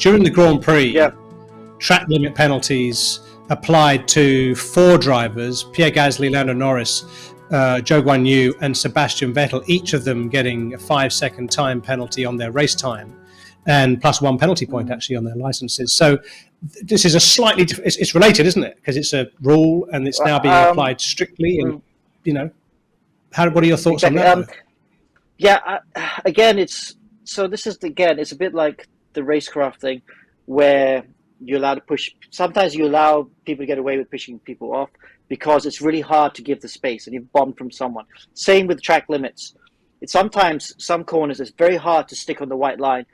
during the Grand Prix, Yeah. track limit penalties applied to 4 drivers, Pierre Gasly, Lando Norris, Zhou and Vettel and Sebastian Vettel, each of them getting a 5-second time penalty on their race time, and plus 1 penalty point actually on their licenses. So this is a slightly, it's related, isn't it? Because it's a rule and it's now being applied strictly. And, you know, what are your thoughts on that? Again, it's a bit like the racecraft thing, where you're allowed to push. Sometimes you allow people to get away with pushing people off because it's really hard to give the space and you've bombed from someone. Same with track limits. It's sometimes some corners it's very hard to stick on the white line.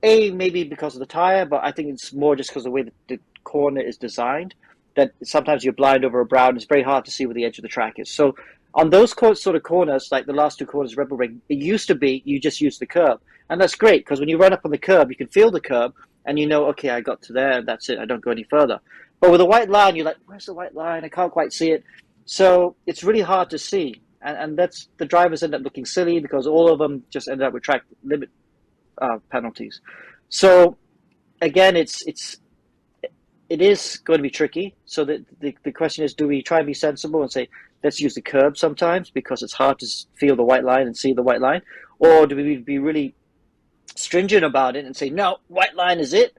Maybe because of the tire, but I think it's more just because of the way the corner is designed, that sometimes you're blind over a brow and it's very hard to see where the edge of the track is. So on those sort of corners, like the last 2 corners of Red Bull Ring, it used to be you just use the curb. And that's great because when you run up on the curb, you can feel the curb and you know, okay, I got to there and that's it. I don't go any further. But with a white line, you're like, where's the white line? I can't quite see it. So it's really hard to see. And that's the drivers end up looking silly because all of them just ended up with track limit penalties. So again, it is going to be tricky. So the question is, do we try and be sensible and say, let's use the curb sometimes because it's hard to feel the white line and see the white line? Or do we be really stringent about it and say, no, white line is it?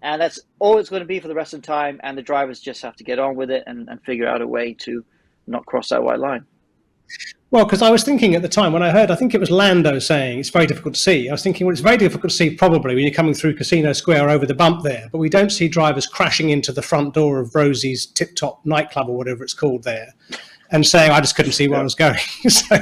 And that's all it's going to be for the rest of the time. And the drivers just have to get on with it and figure out a way to not cross that white line. Well, because I was thinking at the time when I heard, I think it was Lando saying it's very difficult to see. I was thinking, well, it's very difficult to see probably when you're coming through Casino Square over the bump there, but we don't see drivers crashing into the front door of Rosie's Tip Top nightclub or whatever it's called there and saying, I just couldn't see where I was going. So